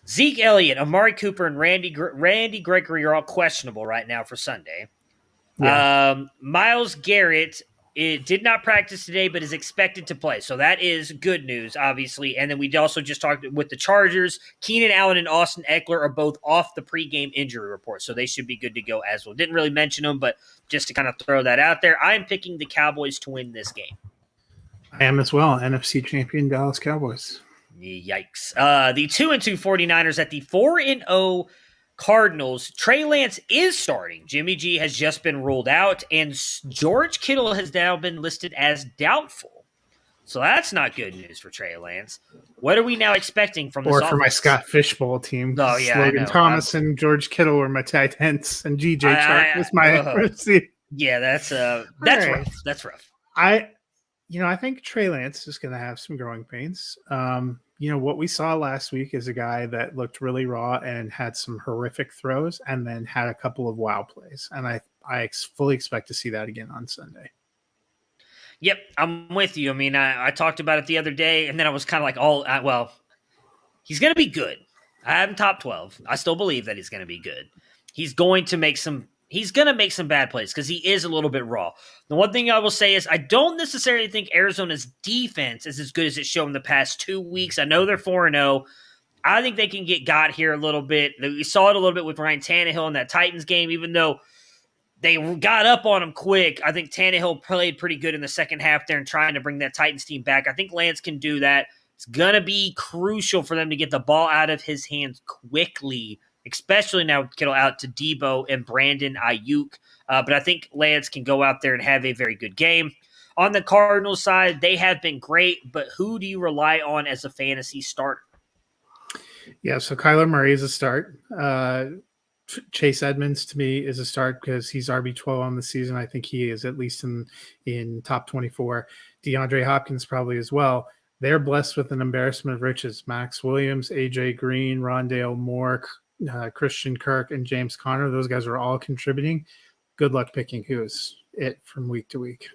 Zeke Elliott, Amari Cooper, and Randy Gregory are all questionable right now for Sunday. Yeah. Myles Garrett did not practice today, but is expected to play. So that is good news, obviously. And then we also just talked with the Chargers. Keenan Allen and Austin Eckler are both off the pregame injury report, so they should be good to go as well. Didn't really mention them, but just to kind of throw that out there, I'm picking the Cowboys to win this game. I am as well. NFC champion Dallas Cowboys. Yikes. The 2-2 49ers at the 4-0 Cardinals. Trey Lance is starting. Jimmy G has just been ruled out, and George Kittle has now been listed as doubtful. So that's not good news for Trey Lance. What are we now expecting from this offense? Or for my Scott Fishbowl team. Oh, yeah, Logan Thomas and George Kittle were my tight ends, and GJ Chark was my receiver. Yeah, that's right. rough. That's rough. I think Trey Lance is going to have some growing pains. What we saw last week is a guy that looked really raw and had some horrific throws and then had a couple of wow plays. And I fully expect to see that again on Sunday. Yep, I'm with you. I mean, I talked about it the other day, and then I was kind of like, he's going to be good. I have him top 12. I still believe that he's going to be good. He's going to make some bad plays because he is a little bit raw. The one thing I will say is I don't necessarily think Arizona's defense is as good as it's shown the past 2 weeks. I know they're 4-0. I think they can get got here a little bit. We saw it a little bit with Ryan Tannehill in that Titans game, even though they got up on him quick. I think Tannehill played pretty good in the second half there and trying to bring that Titans team back. I think Lance can do that. It's going to be crucial for them to get the ball out of his hands quickly, especially now with Kittle out to Debo and Brandon Ayuk. But I think Lance can go out there and have a very good game. On the Cardinals side, they have been great, but who do you rely on as a fantasy starter? Yeah, so Kyler Murray is a start. Chase Edmonds, to me, is a start because he's RB12 on the season. I think he is at least in top 24. DeAndre Hopkins probably as well. They're blessed with an embarrassment of riches. Max Williams, A.J. Green, Rondale Moore, Christian Kirk, and James Conner. Those guys are all contributing. Good luck picking who's it from week to week.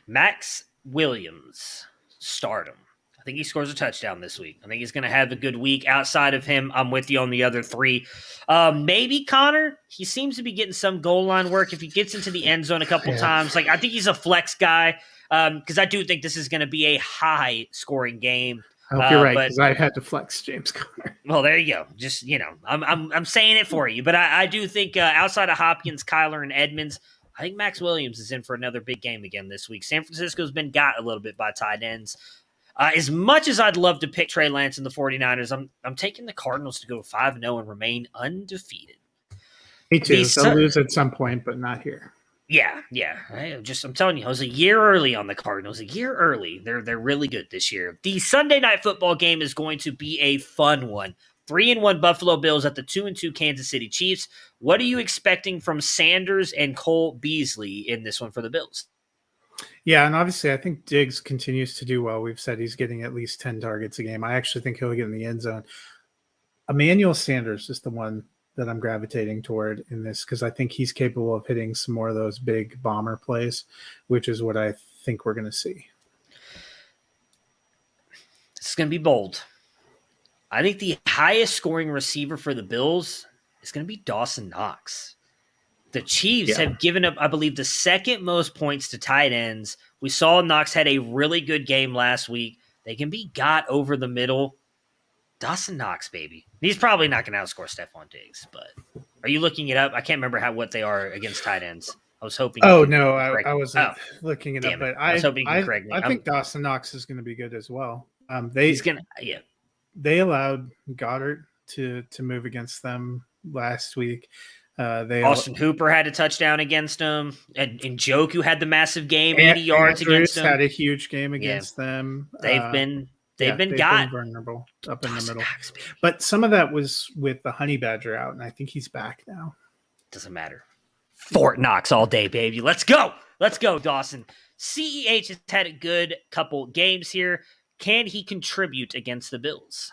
Max Williams, start him. I think he scores a touchdown this week. I think he's going to have a good week. Outside of him, I'm with you on the other three. Maybe Connor. He seems to be getting some goal line work. If he gets into the end zone a couple times, I think he's a flex guy because I do think this is going to be a high-scoring game. I hope you're right, because I had to flex James Conner. Well, there you go. Just, I'm saying it for you. But I do think outside of Hopkins, Kyler, and Edmonds, I think Max Williams is in for another big game again this week. San Francisco's been got a little bit by tight ends. As much as I'd love to pick Trey Lance and the 49ers, I'm taking the Cardinals to go 5-0 and remain undefeated. Me too. They'll lose at some point, but not here. Yeah. I'm telling you, I was a year early on the Cardinals. A year early. They're really good this year. The Sunday night football game is going to be a fun one. 3-1 Buffalo Bills at the 2-2 Kansas City Chiefs. What are you expecting from Sanders and Cole Beasley in this one for the Bills? Yeah, and obviously I think Diggs continues to do well. We've said he's getting at least 10 targets a game. I actually think he'll get in the end zone. Emmanuel Sanders is the one that I'm gravitating toward in this because I think he's capable of hitting some more of those big bomber plays, which is what I think we're going to see. This is going to be bold. I think the highest scoring receiver for the Bills is going to be Dawson Knox. The Chiefs have given up, I believe, the second most points to tight ends. We saw Knox had a really good game last week. They can be got over the middle. Dawson Knox, baby. He's probably not going to outscore Stephon Diggs, but are you looking it up? I can't remember what they are against tight ends. I was hoping. Oh, no, I wasn't looking it up, but I was hoping you could correct me. I think Dawson Knox is going to be good as well. They allowed Goddard to move against them last week. Austin Hooper had a touchdown against them, and Njoku had the massive game, 80 yards against them. Had a huge game against them. They've been vulnerable up in the middle. Knox, but some of that was with the Honey Badger out, and I think he's back now. Doesn't matter. Fort Knox all day, baby. Let's go, Dawson. CEH has had a good couple games here. Can he contribute against the Bills?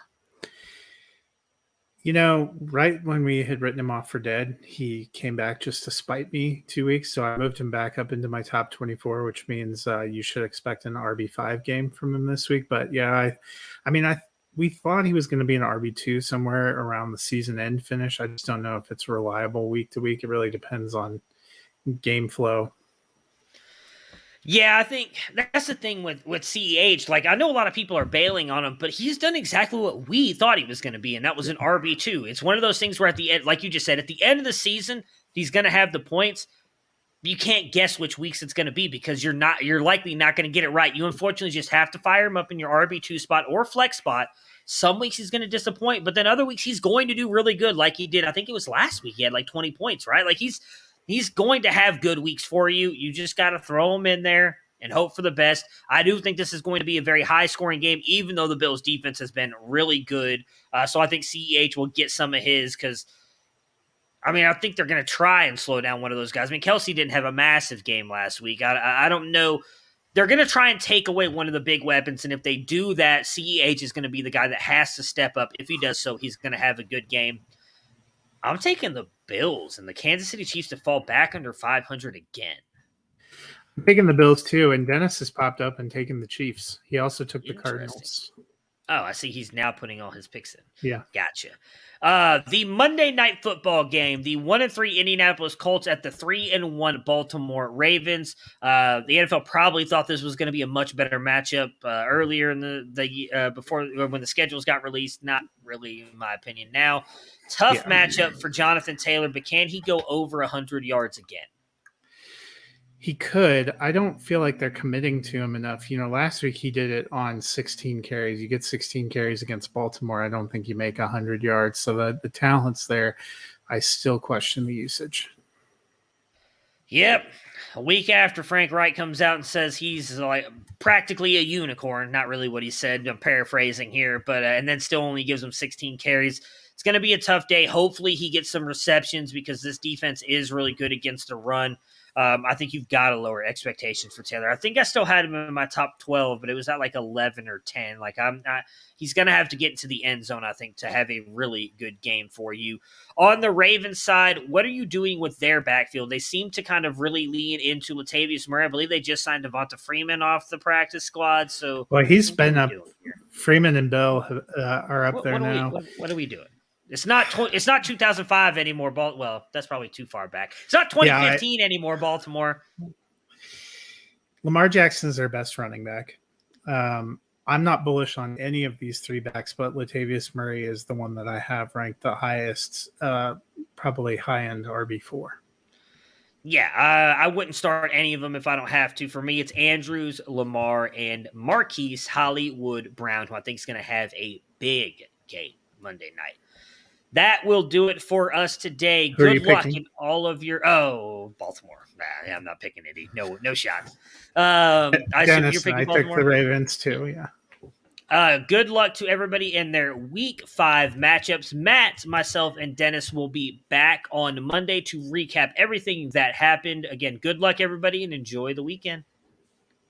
Right when we had written him off for dead, he came back just to spite me 2 weeks. So I moved him back up into my top 24, which means you should expect an RB5 game from him this week. But yeah, we thought he was going to be an RB2 somewhere around the season end finish. I just don't know if it's reliable week to week. It really depends on game flow. Yeah, I think that's the thing with CEH. I know a lot of people are bailing on him, but he's done exactly what we thought he was going to be, and that was an RB2. It's one of those things where at the end, like you just said, at the end of the season, he's going to have the points. You can't guess which weeks it's going to be because you're likely not going to get it right. You unfortunately just have to fire him up in your RB2 spot or flex spot. Some weeks he's going to disappoint, but then other weeks he's going to do really good like he did. I think it was last week. He had 20 points, right? He's going to have good weeks for you. You just got to throw him in there and hope for the best. I do think this is going to be a very high-scoring game, even though the Bills' defense has been really good. So I think CEH will get some of his because, I think they're going to try and slow down one of those guys. Kelsey didn't have a massive game last week. I don't know. They're going to try and take away one of the big weapons, and if they do that, CEH is going to be the guy that has to step up. If he does so, he's going to have a good game. I'm taking the Bills and the Kansas City Chiefs to fall back under 500 again. I'm taking the Bills too, and Dennis has popped up and taken the Chiefs. He also took the Cardinals. Oh, I see. He's now putting all his picks in. Yeah. Gotcha. The Monday night football game, the 1-3 Indianapolis Colts at the 3-1 Baltimore Ravens. The NFL probably thought this was going to be a much better matchup earlier in the before when the schedules got released. Not really, in my opinion. Now, tough matchup for Jonathan Taylor, but can he go over 100 yards again? He could. I don't feel like they're committing to him enough. Last week he did it on 16 carries. You get 16 carries against Baltimore. I don't think you make 100 yards. So the talent's there. I still question the usage. Yep. A week after Frank Reich comes out and says he's practically a unicorn. Not really what he said. I'm paraphrasing here, but and then still only gives him 16 carries. It's going to be a tough day. Hopefully he gets some receptions because this defense is really good against the run. I think you've got to lower expectations for Taylor. I think I still had him in my top 12, but it was at like 11 or 10. Like he's going to have to get into the end zone, I think, to have a really good game for you. On the Ravens side, what are you doing with their backfield? They seem to kind of really lean into Latavius Murray. I believe they just signed Devonta Freeman off the practice squad. So, well, he's been up. Freeman and Bell are up there now. What are we doing? It's not 2005 anymore. Well, that's probably too far back. It's not 2015 anymore, Baltimore. Lamar Jackson's their best running back. I'm not bullish on any of these three backs, but Latavius Murray is the one that I have ranked the highest, probably high-end RB4. Yeah, I wouldn't start any of them if I don't have to. For me, it's Andrews, Lamar, and Marquise Hollywood Brown, who I think is going to have a big game Monday night. That will do it for us today. Good luck in all of your Baltimore. Nah, I'm not picking any. No shot. I Dennis, you're picking Baltimore. I took the Ravens too. Yeah. Good luck to everybody in their Week 5 matchups. Matt, myself, and Dennis will be back on Monday to recap everything that happened. Again, good luck, everybody, and enjoy the weekend.